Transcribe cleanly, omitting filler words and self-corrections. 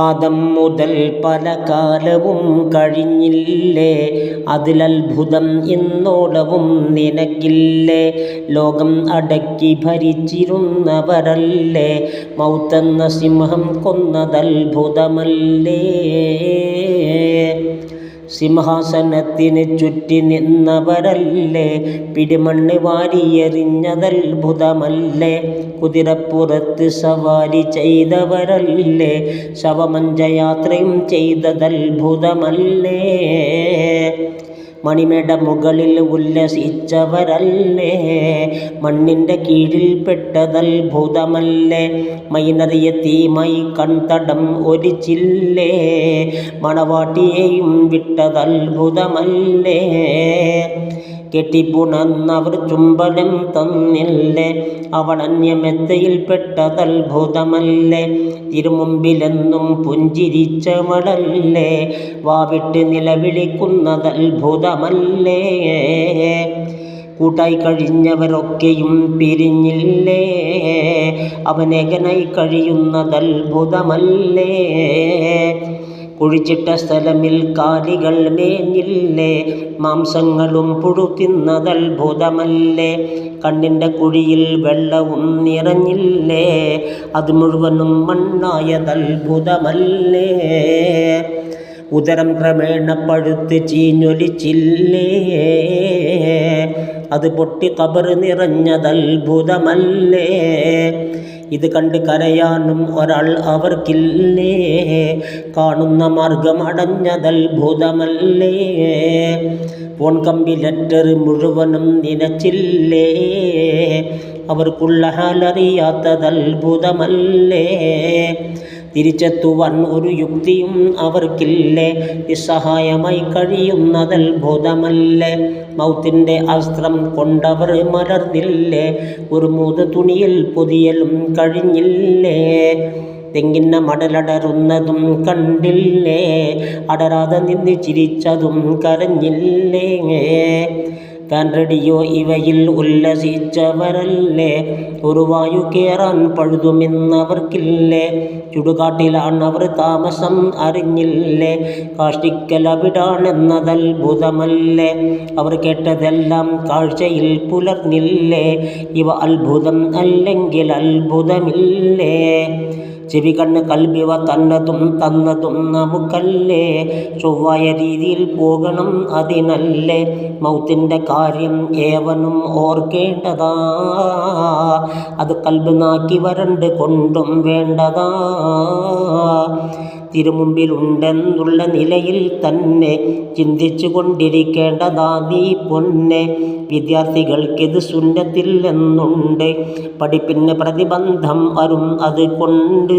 ആദം മുതൽ പല കാലവും കഴിഞ്ഞില്ലേ, അതിലത്ഭുതം ഇന്നോളവും നിനക്കില്ലേ. ലോകം അടക്കി ഭരിച്ചിരുന്നവരല്ലേ, മൗത്തെന്ന സിംഹം കൊന്നതത്ഭുതമല്ലേ. സിംഹാസനത്തിന് ചുറ്റി നിന്നവരല്ലേ, പിടിമണ്ണ് വാരിയെറിഞ്ഞതത്ഭുതമല്ലേ. കുതിരപ്പുറത്ത് സവാരി ചെയ്തവരല്ലേ, ശവമഞ്ചയാത്രയും ചെയ്തതത്ഭുതമല്ലേ. മണിമേട മുകളിൽ ഉല്ലസിച്ചവരല്ലേ, മണ്ണിൻ്റെ കീഴിൽ പെട്ടതത്ഭുതമല്ലേ. മൈനറിയ തീമായി കൺതടം ഒലിച്ചില്ലേ, മണവാട്ടിയെയും വിട്ടതത്ഭുതമല്ലേ. കെട്ടിപ്പുണർന്നവർ ചുംബനം തന്നില്ലേ, അവൾ അന്യമെത്തയിൽ പെട്ടതത്ഭുതമല്ലേ. തിരുമുമ്പിലെന്നും പുഞ്ചിരിച്ചവളല്ലേ, വാവിട്ട് നിലവിളിക്കുന്നതത്ഭുതമല്ലേ. കൂട്ടായി കഴിഞ്ഞവരൊക്കെയും പിരിഞ്ഞില്ലേ, അവനേകനായി കഴിയുന്നതത്ഭുതമല്ലേ. കുഴിച്ചിട്ട സ്ഥലമിൽ കാലികൾ മേഞ്ഞില്ലേ, മാംസങ്ങളും പുഴു തിന്നതത്ഭുതമല്ലേ. കണ്ണിൻ്റെ കുഴിയിൽ വെള്ളവും നിറഞ്ഞില്ലേ, അത് മുഴുവനും മണ്ണായതത്ഭുതമല്ലേ. ഉദരം ക്രമേണ പഴുത്ത് ചീഞ്ഞൊലിച്ചില്ലേ, അത് പൊട്ടി ഖബർ നിറഞ്ഞതത്ഭുതമല്ലേ. ഇത് കണ്ട് കരയാനും ഒരാൾ അവർക്കില്ലേ, കാണുന്ന മാർഗം അടഞ്ഞതത്ഭുതമല്ലേ. ഫോൺ കമ്പി ലെറ്റർ മുഴുവനും നിനച്ചില്ലേ, അവർക്കുള്ള ഹാലറിയാത്തതത്ഭുതമല്ലേ. തിരിച്ചെത്തുവാൻ ഒരു യുക്തിയും അവർക്കില്ലേ, നിസ്സഹായമായി കഴിയുന്നതത്ഭുതമല്ലേ. മൗത്തിൻ്റെ അസ്ത്രം കൊണ്ടവർ മലർന്നില്ലേ, ഒരു മൂന്ന് തുണിയിൽ പൊതിയലും കഴിഞ്ഞില്ലേ. തെങ്ങിൻ്റെ മടലടരുന്നതും കണ്ടില്ലേ, അടരാതെ നിന്ന് ചിരിച്ചതും കരഞ്ഞില്ലേ. ഫാൻ റേഡിയോ ഇവയിൽ ഉല്ലസിച്ചവരല്ലേ, ഒരു വായു കേറാൻ പഴുതുമെന്നവർക്കില്ലേ. ചുടുകാട്ടിലാണവർ താമസം അറിഞ്ഞില്ലേ, കാഷ്ടിക്കലവിടാണെന്നതത്ഭുതമല്ലേ. അവർ കേട്ടതെല്ലാം കാഴ്ചയിൽ പുലർന്നില്ലേ, ഇവ അത്ഭുതം അല്ലെങ്കിൽ അത്ഭുതമില്ലേ. ചെവി കണ്ണ് കൽബിവ തന്നതും നമുക്കല്ലേ, ചൊവ്വായ രീതിയിൽ പോകണം അതിനല്ലേ. മൗത്തിൻ്റെ കാര്യം ഏവനും ഓർക്കേണ്ടതാ, അത് കൽബ് നാക്കി വരണ്ട് കൊണ്ടും വേണ്ടതാ. തിരുമുമ്പിലുണ്ടെന്നുള്ള നിലയിൽ തന്നെ ചിന്തിച്ചു കൊണ്ടിരിക്കേണ്ടതാ നീ പൊന്നെ. വിദ്യാർത്ഥികൾക്കിത് സുന്നത്തില്ലെന്നുണ്ട്, പഠിപ്പിന് പ്രതിബന്ധം വരും അത് കൊണ്ട്.